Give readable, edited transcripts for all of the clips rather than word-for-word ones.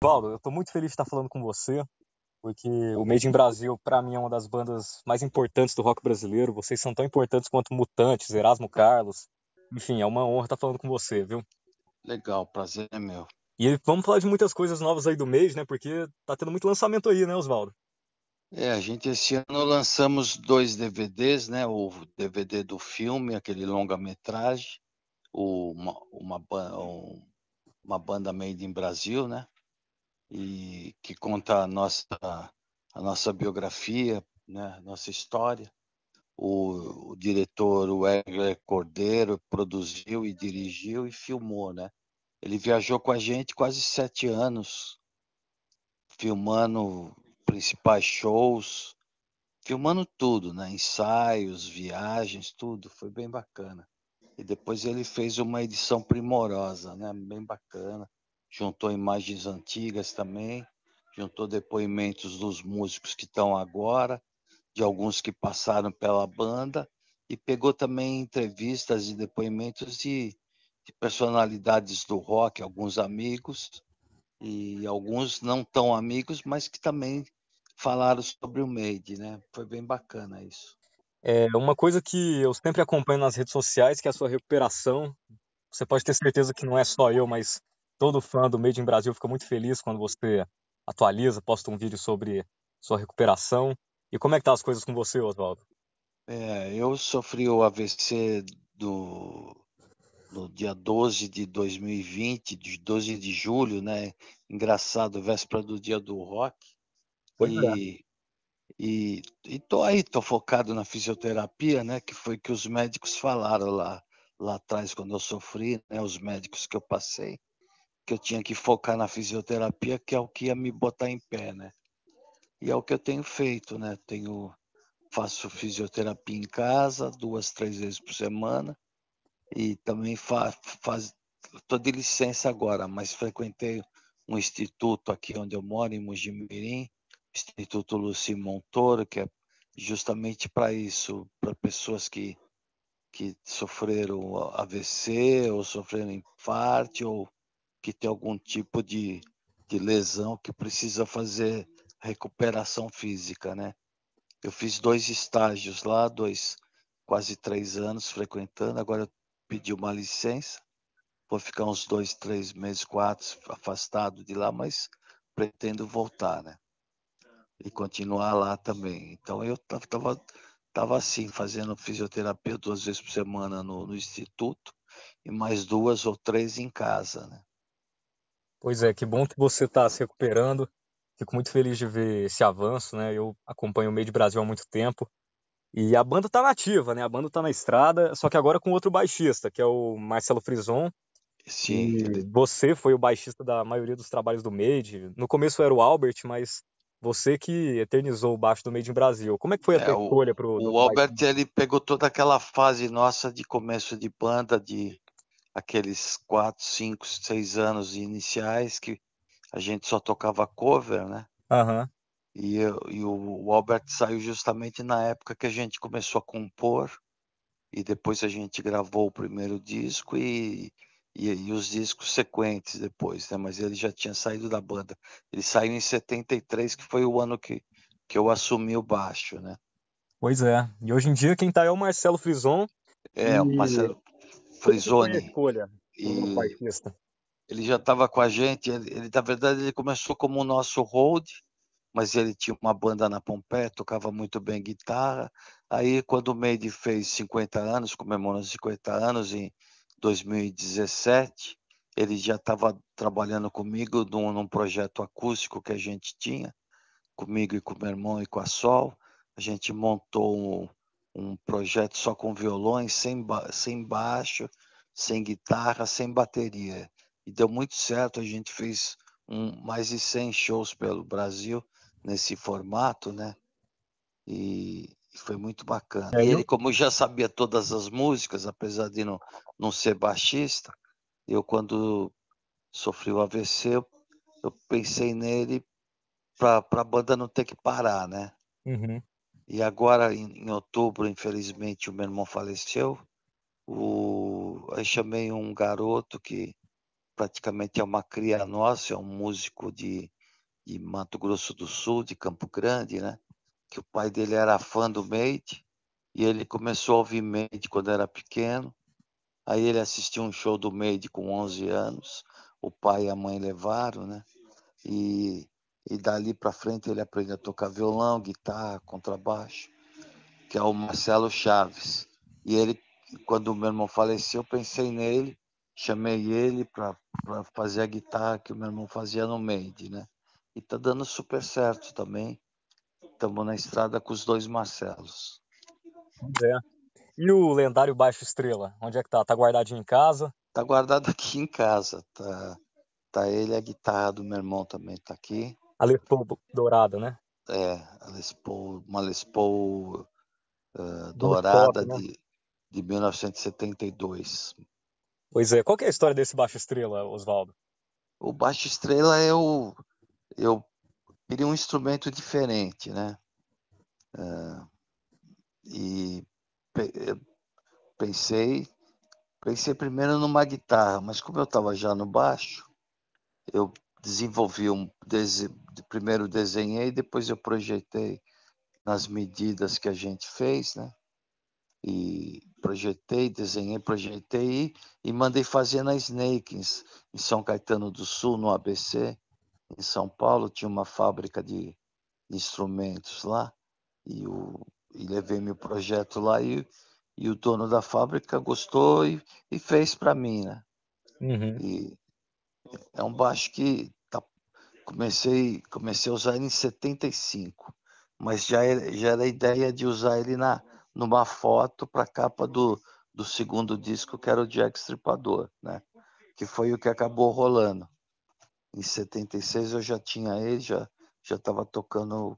Valdo, eu tô muito feliz de estar falando com você, porque o Made in Brasil, para mim, é uma das bandas mais importantes do rock brasileiro. Vocês são tão importantes quanto Mutantes, Erasmo Carlos. Enfim, é uma honra estar falando com você, viu? Legal, prazer é meu. E vamos falar de muitas coisas novas aí do Made, né? Porque tá tendo muito lançamento aí, né, Osvaldo? A gente esse ano lançamos 2 DVDs, né? O DVD do filme, aquele longa-metragem, uma banda made in Brasil, né? E que conta a nossa biografia, né? Nossa história. O diretor, o Egler Cordeiro, produziu e dirigiu e filmou, né? Ele viajou com a gente quase 7 anos, filmando principais shows, filmando tudo, né? Ensaios, viagens, tudo. Foi bem bacana. E depois ele fez uma edição primorosa, né? Bem bacana. Juntou imagens antigas também, juntou depoimentos dos músicos que estão agora, de alguns que passaram pela banda, e pegou também entrevistas e depoimentos de personalidades do rock, alguns amigos e alguns não tão amigos, mas que também falaram sobre o Made, né? Foi bem bacana isso. É uma coisa que eu sempre acompanho nas redes sociais, que é a sua recuperação. Você pode ter certeza que não é só eu, mas todo fã do Made in Brasil fica muito feliz quando você atualiza, posta um vídeo sobre sua recuperação. E como é que tá as coisas com você, Osvaldo? Eu sofri o AVC no dia 12 de 2020, de 12 de julho, né? Engraçado, véspera do dia do rock. Pois é. E tô aí, tô focado na fisioterapia, né? Que foi que os médicos falaram lá atrás, quando eu sofri, né? Os médicos que eu passei, que eu tinha que focar na fisioterapia, que é o que ia me botar em pé, né? E é o que eu tenho feito, né? Faço fisioterapia em casa, 2, 3 vezes por semana, e também estou de licença agora, mas frequentei um instituto aqui onde eu moro, em Mojimirim, Instituto Luci Montoro, que é justamente para isso, para pessoas que sofreram AVC ou sofreram infarto ou que tem algum tipo de lesão que precisa fazer recuperação física, né? Eu fiz 2 estágios lá, quase 3 anos frequentando. Agora eu pedi uma licença, vou ficar uns 2, 3 meses, 4 afastado de lá, mas pretendo voltar, né? E continuar lá também. Então eu tava assim, fazendo fisioterapia 2 vezes por semana no instituto e mais 2 ou 3 em casa, né? Pois é, que bom que você está se recuperando. Fico muito feliz de ver esse avanço, né? Eu acompanho o Made Brasil há muito tempo. E a banda tá nativa, né? A banda tá na estrada, só que agora com outro baixista, que é o Marcelo Frison. Sim, E você foi o baixista da maioria dos trabalhos do Made. No começo era o Albert, mas você que eternizou o baixo do Made in Brasil. Como é que foi a é, tua o, escolha pro o novo Albert baixista? ele pegou toda aquela fase nossa de começo de banda, de aqueles 4, 5, 6 anos iniciais que a gente só tocava cover, né? Aham. E o Albert saiu justamente na época que a gente começou a compor e depois a gente gravou o primeiro disco e os discos sequentes depois, né? Mas ele já tinha saído da banda. Ele saiu em 73, que foi o ano que eu assumi o baixo, né? Pois é. E hoje em dia quem tá é o Marcelo Frison. O E Marcelo como que foi a Frisoni. escolha pro novo E baixista? ele já estava com a gente. Na verdade, ele começou como o nosso hold, mas ele tinha uma banda na Pompeia, tocava muito bem guitarra. Aí, quando o Made fez 50 anos, comemorou 50 anos em 2017, ele já estava trabalhando comigo num projeto acústico que a gente tinha, comigo e com o meu irmão e com a Sol. A gente montou um projeto só com violões, sem baixo, sem guitarra, sem bateria. E deu muito certo, a gente fez mais de 100 shows pelo Brasil nesse formato, né? E foi muito bacana. É, E ele, eu, como já sabia todas as músicas, apesar de não ser baixista, eu quando sofri o AVC, eu pensei nele para a banda não ter que parar, né? Uhum. E agora, em outubro, infelizmente, o meu irmão faleceu. Aí chamei um garoto praticamente é uma cria nossa, é um músico de Mato Grosso do Sul, de Campo Grande, né? Que o pai dele era fã do Made, e ele começou a ouvir Made quando era pequeno. Aí ele assistiu um show do Made com 11 anos, o pai e a mãe levaram, né? E dali para frente ele aprendeu a tocar violão, guitarra, contrabaixo, que é o Marcelo Chaves. E ele, quando o meu irmão faleceu, eu pensei nele, chamei ele para fazer a guitarra que o meu irmão fazia no Made, né? E tá dando super certo também. Estamos na estrada com os dois Marcelos. Pois é. E o lendário Baixo Estrela, onde é que tá? Tá guardadinho em casa? Tá guardado aqui em casa. Tá ele, a guitarra do meu irmão também tá aqui. A Les Paul dourada, né? A Les Paul, uma Les Paul Blues Pop, dourada né? de 1972. Pois é. Qual que é a história desse Baixo Estrela, Oswaldo? O baixo estrela eu queria um instrumento diferente, né? E pensei primeiro numa guitarra, mas como eu estava já no baixo, eu desenvolvi primeiro desenhei, depois eu projetei nas medidas que a gente fez, né? E projetei, desenhei, projetei e mandei fazer na Snake, em São Caetano do Sul, no ABC, em São Paulo, tinha uma fábrica de instrumentos lá, e levei meu projeto lá, e o dono da fábrica gostou e fez para mim, né? Uhum. E é um baixo que comecei a usar ele em 75, mas já era a ideia de usar ele numa foto para a capa do segundo disco, que era o Jack Stripador, né? Que foi o que acabou rolando. Em 76 eu já tinha ele, já estava tocando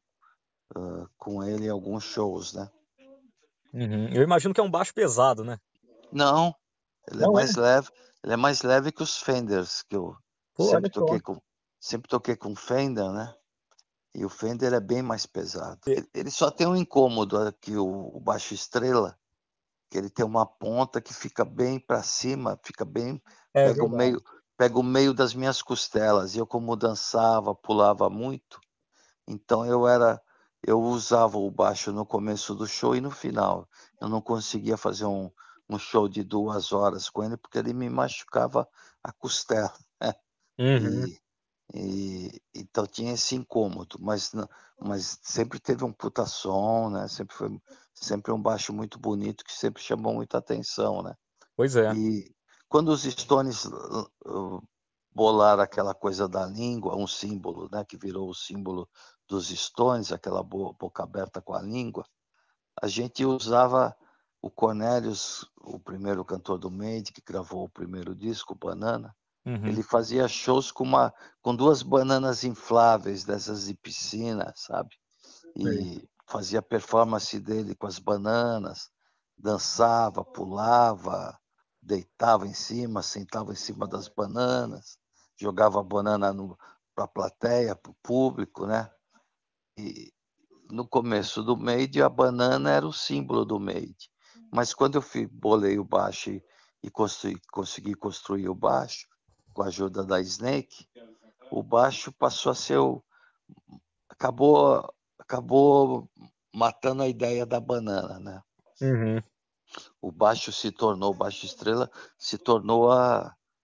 com ele em alguns shows, né? Uhum. Eu imagino que é um baixo pesado, né? Não, ele é Não é? mais leve, ele é mais leve que os Fenders, que eu Pô, olha só. sempre toquei com Fender, né? E o Fender é bem mais pesado. Ele só tem um incômodo aqui, o baixo estrela, que ele tem uma ponta que fica bem para cima, fica bem, É pega o verdade. meio, pega o meio das minhas costelas. E eu, como dançava, pulava muito, então eu usava o baixo no começo do show e no final. Eu não conseguia fazer um show de 2 horas com ele porque ele me machucava a costela. Uhum. E, então tinha esse incômodo, mas sempre teve um puta som, né? Sempre um baixo muito bonito que sempre chamou muita atenção, né? Pois é. E quando os Stones bolaram aquela coisa da língua, um símbolo, né, que virou o símbolo dos Stones, aquela boca aberta com a língua, a gente usava o Cornelius, o primeiro cantor do Made, que gravou o primeiro disco, Banana. Uhum. Ele fazia shows com 2 bananas infláveis dessas de piscina, sabe? Sei. E fazia performance dele com as bananas, dançava, pulava, deitava em cima, sentava em cima das bananas, jogava a banana para a plateia, para o público, né? E no começo do Made, a banana era o símbolo do Made. Mas quando eu bolei o baixo e consegui construir o baixo, com a ajuda da Snake, o baixo passou a ser acabou matando a ideia da banana, né? Uhum. O baixo estrela se tornou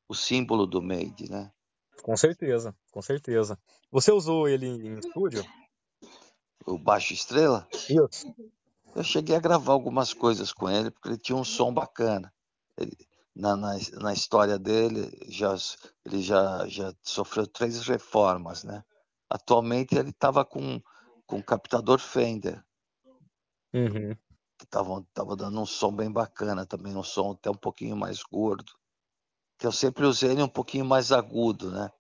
o símbolo do Made, né? Com certeza, com certeza. Você usou ele em estúdio? O baixo estrela, Isso. eu cheguei a gravar algumas coisas com ele, porque ele tinha um som bacana. Ele, na história dele, ele já sofreu 3 reformas, né? Atualmente ele estava com captador Fender, Uhum. que tava dando um som bem bacana também, um som até um pouquinho mais gordo, que eu sempre usei ele um pouquinho mais agudo, né?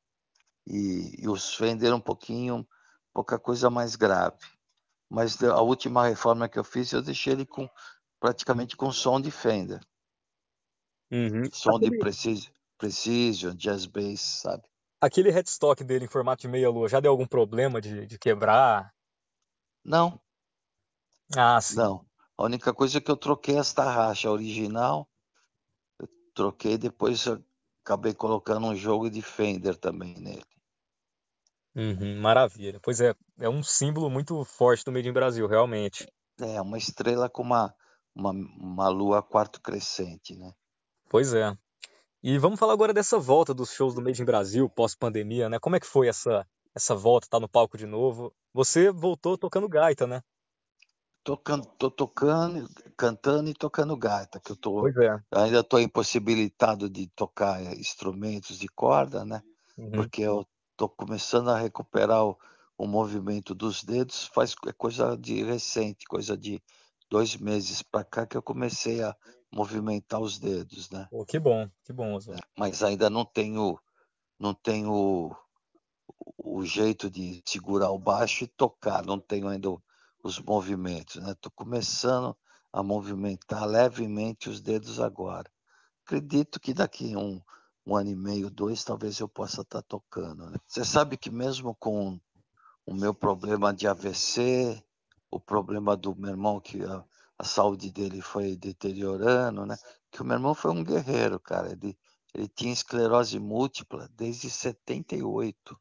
E os Fender pouca coisa mais grave. Mas a última reforma que eu fiz, eu deixei ele praticamente com som de Fender. Uhum. Som de Precision, Jazz Bass, sabe? Aquele headstock dele em formato de meia-lua já deu algum problema de quebrar? Não, Ah, sim. não. A única coisa é que eu troquei esta racha original, troquei depois, acabei colocando um jogo de Fender também nele. Uhum, maravilha. Pois é um símbolo muito forte do Made in Brasil, realmente. É uma estrela com uma lua quarto crescente, né? Pois é. E vamos falar agora dessa volta dos shows do Made in Brasil, pós-pandemia, né? Como é que foi essa volta, tá no palco de novo? Você voltou tocando gaita, né? Tô tocando, cantando e tocando gaita, que Pois é. ainda estou impossibilitado de tocar instrumentos de corda, né? Uhum. Porque eu estou começando a recuperar o movimento dos dedos, é coisa de recente, coisa de 2 meses para cá que eu comecei a movimentar os dedos, né? Pô, que bom, Oswaldo. Mas ainda não tenho o jeito de segurar o baixo e tocar, não tenho ainda os movimentos, né? Estou começando a movimentar levemente os dedos agora. Acredito que daqui um ano e meio, 2, talvez eu possa estar tocando, né? Você sabe que mesmo com o meu problema de AVC, o problema do meu irmão, que a saúde dele foi deteriorando, né? Que o meu irmão foi um guerreiro, cara. Ele tinha esclerose múltipla desde 78,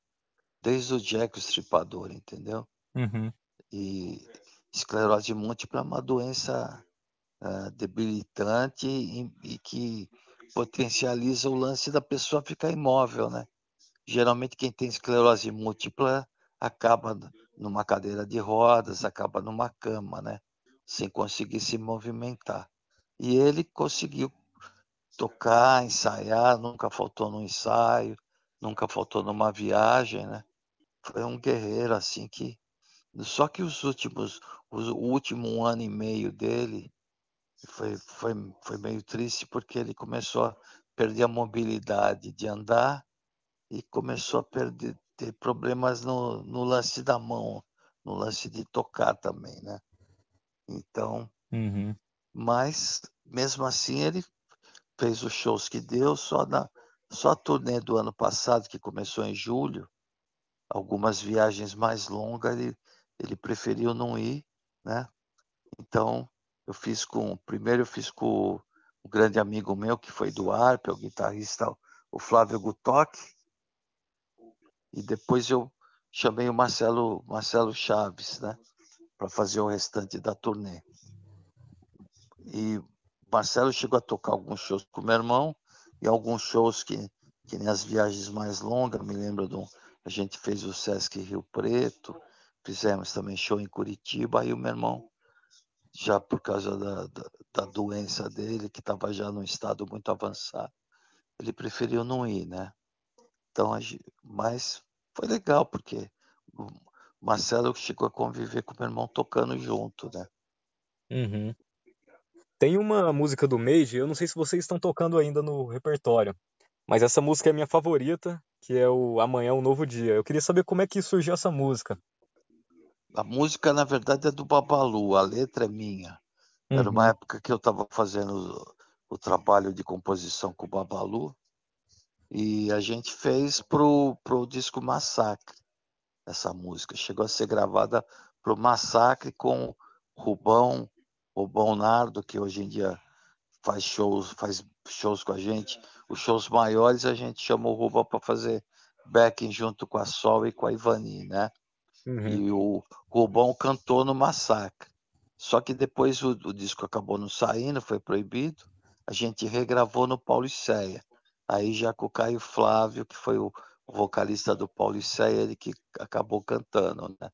desde o Jack o Estripador, entendeu? Uhum. E esclerose múltipla é uma doença debilitante e que potencializa o lance da pessoa ficar imóvel, né? Geralmente quem tem esclerose múltipla acaba numa cadeira de rodas, acaba numa cama, né? Sem conseguir se movimentar. E ele conseguiu tocar, ensaiar, nunca faltou no ensaio, nunca faltou numa viagem, né? Foi um guerreiro assim que só que o último ano e meio dele foi meio triste porque ele começou a perder a mobilidade de andar e começou a ter problemas no lance da mão, no lance de tocar também, né? Então, Uhum. mas mesmo assim ele fez os shows que deu, só a turnê do ano passado, que começou em julho, algumas viagens mais longas, ele preferiu não ir, né? Então, primeiro eu fiz com um grande amigo meu, que foi do Arp, o guitarrista, o Flávio Gutoc, e depois eu chamei o Marcelo Chaves, né, para fazer o restante da turnê. E o Marcelo chegou a tocar alguns shows com meu irmão, e alguns shows que nem as viagens mais longas, me lembro a gente fez o Sesc Rio Preto, fizemos também show em Curitiba, aí o meu irmão, já por causa da doença dele, que estava já num estado muito avançado, ele preferiu não ir, né? Então, mas foi legal, porque o Marcelo chegou a conviver com meu irmão tocando junto, né? Uhum. Tem uma música do Made, eu não sei se vocês estão tocando ainda no repertório, mas essa música é minha favorita, que é o Amanhã é um Novo Dia. Eu queria saber como é que surgiu essa música. A música, na verdade, é do Babalu, a letra é minha. Era uma Uhum. época que eu estava fazendo o trabalho de composição com o Babalu, e a gente fez pro disco Massacre essa música. Chegou a ser gravada pro Massacre com Rubão, Rubão Nardo, que hoje em dia faz shows com a gente. Os shows maiores a gente chamou o Rubão para fazer backing junto com a Sol e com a Ivani, né? Uhum. E o Rubão cantou no Massacre. Só que depois o disco acabou não saindo, foi proibido. A gente regravou no Paulicéia. Aí já com o Caio Flávio, que foi o vocalista do Paulicéia, ele que acabou cantando, né?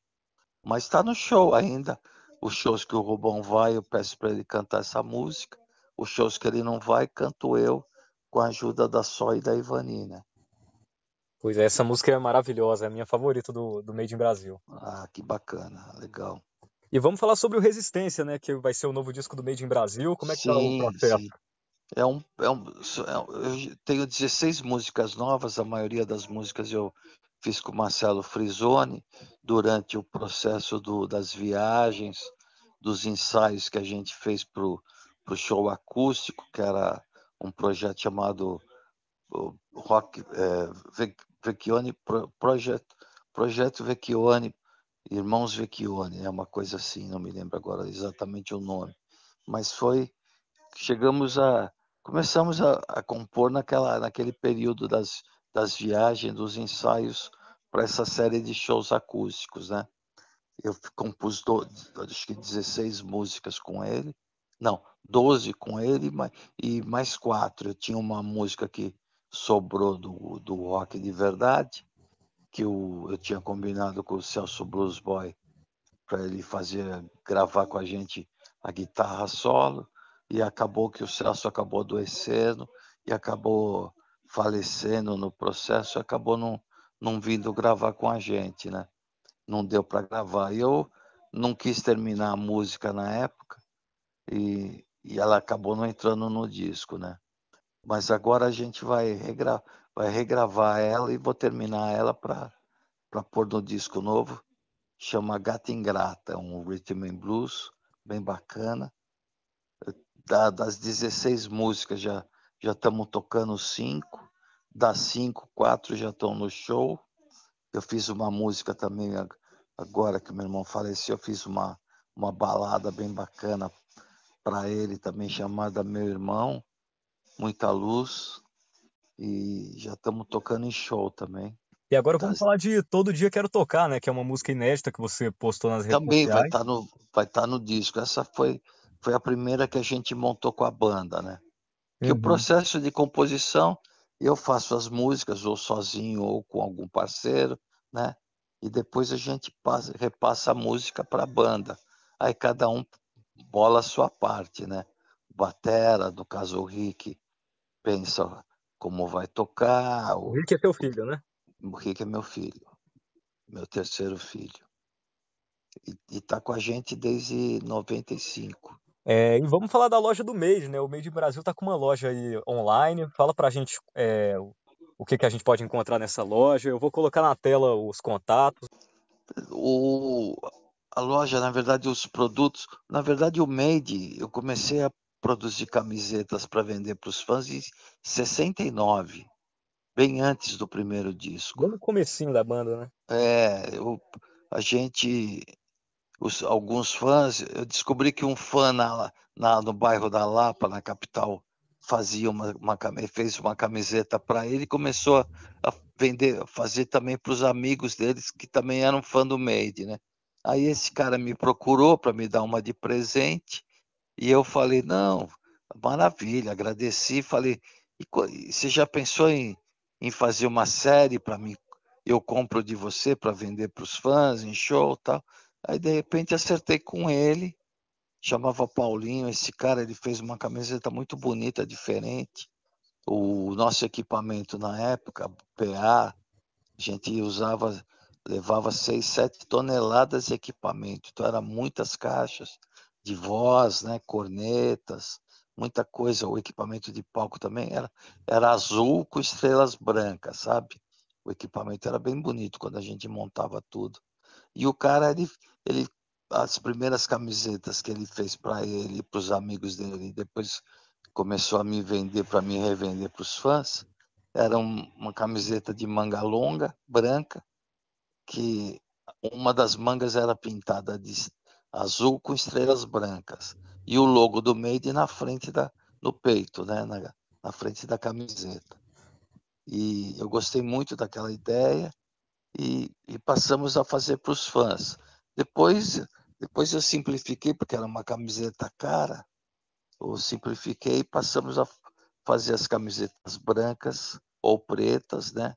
Mas está no show ainda. Os shows que o Rubão vai, eu peço para ele cantar essa música. Os shows que ele não vai, canto eu, com a ajuda da Sol e da Ivani, né? Pois é, essa música é maravilhosa, é a minha favorita do Made in Brasil. Ah, que bacana, legal. E vamos falar sobre o Resistência, né? Que vai ser o novo disco do Made in Brasil. Como é que tá o Sim, processo? sim. Eu tenho 16 músicas novas, a maioria das músicas eu fiz com o Marcelo Frisoni durante o processo das viagens, dos ensaios que a gente fez pro show acústico, que era um projeto chamado Rock Vecchione Projeto Vecchione, Irmãos Vecchione, é uma coisa assim, não me lembro agora exatamente o nome, mas chegamos Começamos a compor naquele período das viagens, dos ensaios para essa série de shows acústicos, né? Eu compus, acho que 16 músicas com ele. Não, 12 com ele e mais 4. Eu tinha uma música que sobrou do rock de verdade, que eu tinha combinado com o Celso Blues Boy para ele gravar com a gente a guitarra solo, e acabou que o Celso acabou adoecendo e acabou falecendo no processo, e acabou não vindo gravar com a gente, né? Não deu para gravar. E eu não quis terminar a música na época e ela acabou não entrando no disco, né? Mas agora a gente vai regravar ela e vou terminar ela para pôr no disco novo. Chama Gata Ingrata, um rhythm and blues bem bacana. Das 16 músicas já estamos tocando 5, das 5, 4 já estão no show. Eu fiz uma música também, agora que meu irmão faleceu, eu fiz uma balada bem bacana para ele também, chamada Meu Irmão, Muita Luz, e já estamos tocando em show também. E agora vamos Das, falar de Todo Dia Quero Tocar, né? Que é uma música inédita que você postou nas redes também sociais. vai tá no disco. Essa foi a primeira que a gente montou com a banda, né? Que o Uhum. processo de composição, eu faço as músicas ou sozinho ou com algum parceiro, né? E depois a gente repassa a música para a banda. Aí cada um bola a sua parte, né? O batera, no caso o Rick, pensa como vai tocar. O Rick é teu filho, né? O Rick é meu filho, meu terceiro filho. E está com a gente desde 95. E vamos falar da loja do Made, né? O Made Brasil tá com uma loja aí online. Fala pra gente o que a gente pode encontrar nessa loja. Eu vou colocar na tela os contatos. O, a loja, na verdade, os produtos, na verdade, o Made, eu comecei a produzir camisetas para vender para os fãs em 69, bem antes do primeiro disco. Bem no comecinho da banda, né? A gente, alguns fãs, eu descobri que um fã no bairro da Lapa, na capital, fez uma camiseta para ele e começou a vender, fazer também para os amigos deles que também eram fã do Made, né? Aí esse cara me procurou para me dar uma de presente e eu falei, não, maravilha, agradeci, falei, e você já pensou em fazer uma série para mim? Eu compro de você para vender para os fãs em show e tal. Aí de repente acertei com ele, chamava Paulinho, esse cara, ele fez uma camiseta muito bonita, diferente. O nosso equipamento na época, PA, a gente levava 6, 7 toneladas de equipamento, então eram muitas caixas de voz, né, cornetas, muita coisa. O equipamento de palco também era azul com estrelas brancas, sabe? O equipamento era bem bonito quando a gente montava tudo. E o cara, ele as primeiras camisetas que ele fez para ele e para os amigos dele, e depois começou a me vender para me revender para os fãs, era uma camiseta de manga longa, branca, que uma das mangas era pintada de azul com estrelas brancas e o logo do Made no peito, né, na frente da camiseta. E eu gostei muito daquela ideia e passamos a fazer para os fãs. Depois eu simplifiquei, porque era uma camiseta cara, eu simplifiquei e passamos a fazer as camisetas brancas ou pretas, né,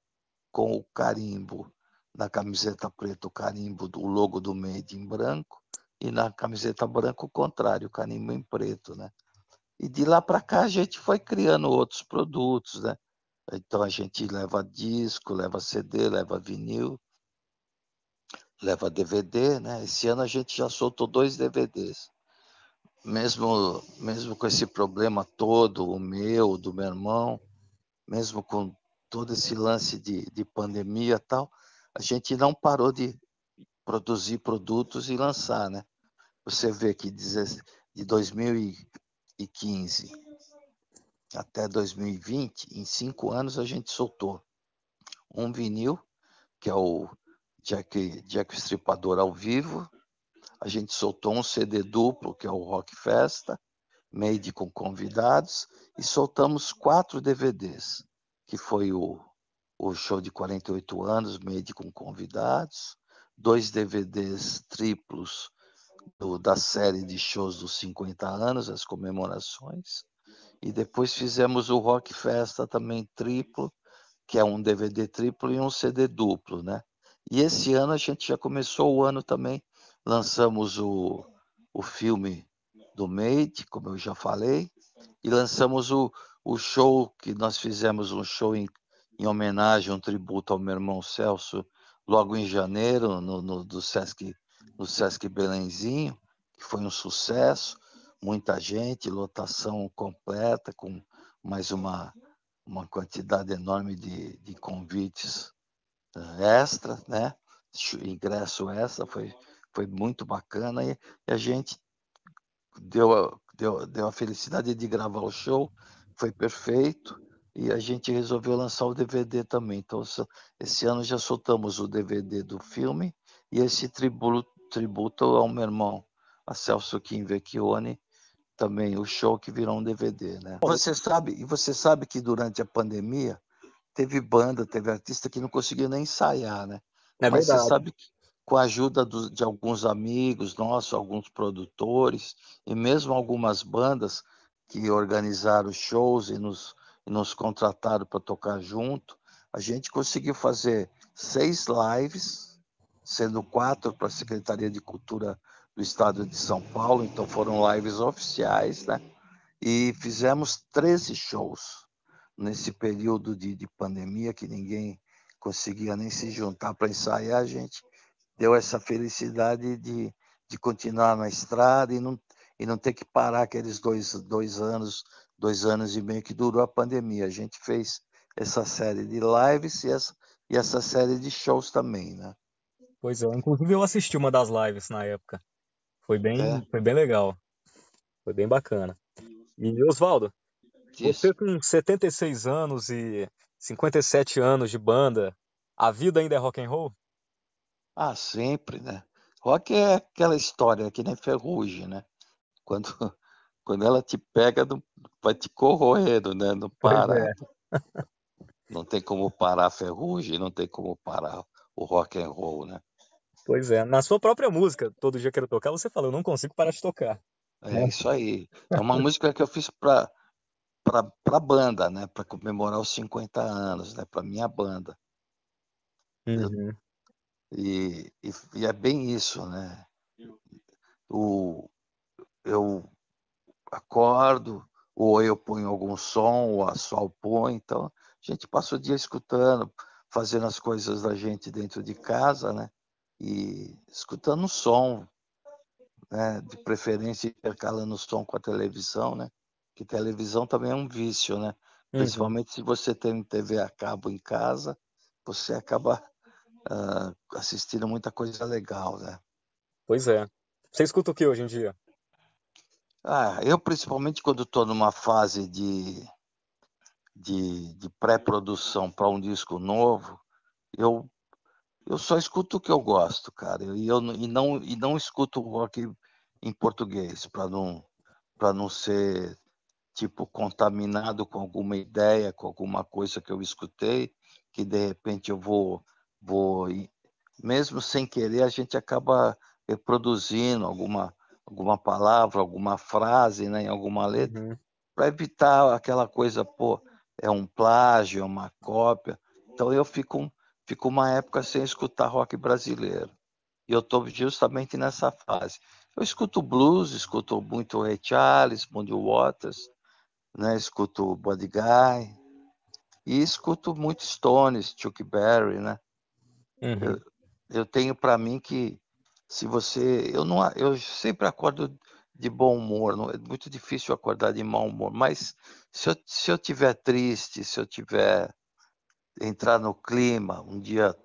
com o carimbo. Na camiseta preta, o carimbo do logo do Made em branco, e na camiseta branca, o contrário, o carimbo em preto, né? E de lá para cá a gente foi criando outros produtos, né? Então a gente leva disco, leva CD, leva vinil, leva DVD, né? Esse ano a gente já soltou 2 DVDs. Mesmo com esse problema todo, o meu, do meu irmão, mesmo com todo esse lance de pandemia e tal, a gente não parou de produzir produtos e lançar, né? Você vê que de 2015 até 2020, em 5 anos a gente soltou um vinil, que é o Jack Stripador ao vivo. A gente soltou um CD duplo, que é o Rock Festa, Made com convidados, e soltamos 4 DVDs, que foi o show de 48 anos, Made com convidados, 2 DVDs triplos da série de shows dos 50 anos, as comemorações, e depois fizemos o Rock Festa também triplo, que é um DVD triplo e um CD duplo, né? E esse ano a gente já começou o ano também, lançamos o filme do Made, como eu já falei, e lançamos o show, que nós fizemos um show em homenagem, um tributo ao meu irmão Celso, logo em janeiro, no Sesc Belenzinho, que foi um sucesso, muita gente, lotação completa, com mais uma quantidade enorme de convites extra, né? Ingresso extra, foi muito bacana, e a gente deu a felicidade de gravar o show, foi perfeito, e a gente resolveu lançar o DVD também. Então, esse ano já soltamos o DVD do filme e esse tributo ao meu irmão, a Celso Kim Vecchione, também o show que virou um DVD, né? Você sabe que durante a pandemia teve banda, teve artista que não conseguiu nem ensaiar, né? É Mas você verdade. sabe que com a ajuda de alguns amigos nossos, alguns produtores e mesmo algumas bandas que organizaram shows e nos contrataram para tocar junto, a gente conseguiu fazer 6 lives, sendo 4 para a Secretaria de Cultura do Estado de São Paulo, então foram lives oficiais, né? E fizemos 13 shows nesse período de pandemia, que ninguém conseguia nem se juntar para ensaiar. A gente deu essa felicidade de continuar na estrada e não ter que parar aqueles dois anos e meio que durou a pandemia. A gente fez essa série de lives e essa série de shows também, né? Pois é, inclusive eu assisti uma das lives na época. É, Foi bem legal, foi bem bacana. E Oswaldo, você isso. com 76 anos e 57 anos de banda, a vida ainda é rock and roll? Ah, sempre, né? Rock é aquela história que nem ferrugem, né? Quando, quando ela te pega, vai te corroendo, né? Não Pois para, é. não tem como parar a ferrugem, não tem como parar o rock and roll, né? Pois é. Na sua própria música, Todo Dia Quero Tocar, você fala, eu não consigo parar de tocar. É Né? isso aí. É uma música que eu fiz para banda, né? Para comemorar os 50 anos, né? Para minha banda. Eu- Uhum. e é bem isso, né? O, eu acordo, ou eu ponho algum som, ou a Sol põe, então a gente passa o dia escutando, fazendo as coisas da gente dentro de casa, né? E escutando o som, né? De preferência intercalando o som com a televisão, né? Que televisão também é um vício, né? Uhum. Principalmente se você tem TV a cabo em casa, você acaba assistindo muita coisa legal, né? Pois é. Você escuta o que hoje em dia? Ah, eu principalmente quando estou numa fase de pré-produção para um disco novo, eu, eu só escuto o que eu gosto, cara. E não escuto rock em português, para não ser tipo contaminado com alguma ideia, com alguma coisa que eu escutei, que de repente vou mesmo sem querer a gente acaba reproduzindo alguma palavra, alguma frase, né, em alguma letra, Uhum. para evitar aquela coisa, pô, é um plágio, é uma cópia. Então eu fico uma época sem escutar rock brasileiro. E eu estou justamente nessa fase. Eu escuto blues, escuto muito Ray Charles, Muddy Waters, né? Escuto Buddy Guy e escuto muito Stones, Chuck Berry, né? Eu, Uhum. eu tenho para mim que se você, eu sempre acordo de bom humor, não, é muito difícil acordar de mau humor, mas se eu tiver triste, se eu tiver entrar no clima, um dia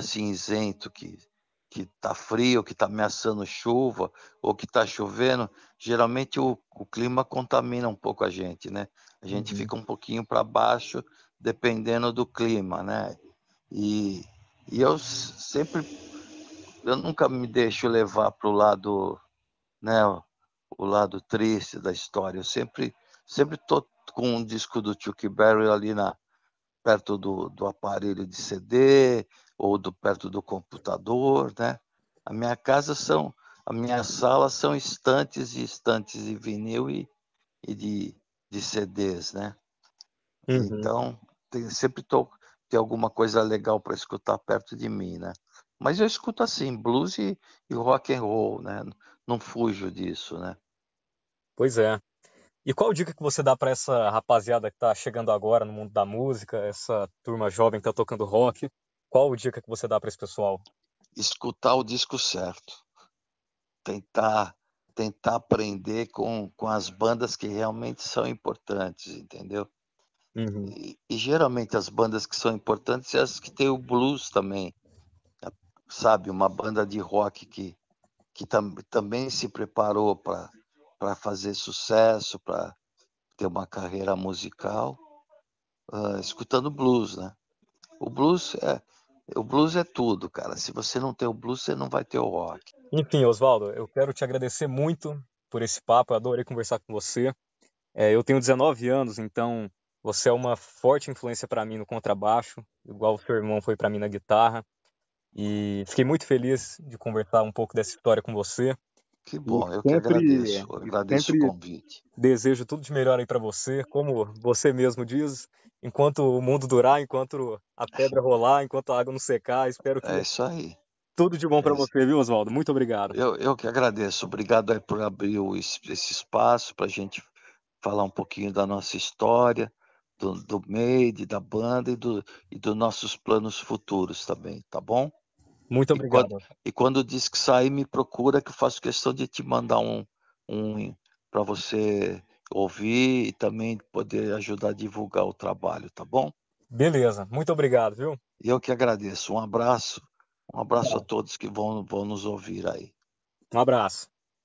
cinzento que tá frio, que tá ameaçando chuva ou que tá chovendo, geralmente o clima contamina um pouco a gente, né? A gente Uhum. fica um pouquinho para baixo dependendo do clima, né? E, e eu nunca me deixo levar pro lado, né? o lado triste da história. Eu sempre tô com um disco do Chuck Berry ali perto do aparelho de CD ou perto do computador, né? A minha casa a minha sala são estantes e estantes de vinil e de CDs, né? Uhum. Então, tem alguma coisa legal para escutar perto de mim, né? Mas eu escuto assim, blues e rock and roll, né? Não fujo disso, né? Pois é. E qual dica que você dá para essa rapaziada que tá chegando agora no mundo da música, essa turma jovem que tá tocando rock? Qual dica que você dá para esse pessoal? Escutar o disco certo, tentar tentar aprender com as bandas que realmente são importantes, entendeu? Uhum. E geralmente as bandas que são importantes são as que tem o blues também, sabe? Uma banda de rock que também se preparou para fazer sucesso, para ter uma carreira musical, escutando blues, né? O blues é o blues é tudo, cara. Se você não tem o blues, você não vai ter o rock. Enfim, Oswaldo, eu quero te agradecer muito por esse papo, eu adorei conversar com você. Eu tenho 19 anos, então você é uma forte influência para mim no contrabaixo, igual o seu irmão foi para mim na guitarra. E fiquei muito feliz de conversar um pouco dessa história com você. Que E bom, eu que sempre, agradeço. Eu e agradeço o sempre convite. desejo tudo de melhor aí para você, como você mesmo diz, enquanto o mundo durar, enquanto a pedra rolar, enquanto a água não secar. Espero que É isso aí. tudo de bom É para isso. você, viu, Oswaldo? Muito obrigado. Eu que agradeço. Obrigado aí por abrir esse espaço para a gente falar um pouquinho da nossa história, do Made, da banda e dos nossos planos futuros também, tá bom? Muito E quando, obrigado. e quando diz que sair, me procura que eu faço questão de te mandar um para você ouvir e também poder ajudar a divulgar o trabalho, tá bom? Beleza, muito obrigado, viu? E eu que agradeço. Um abraço a todos que vão nos ouvir aí. Um abraço.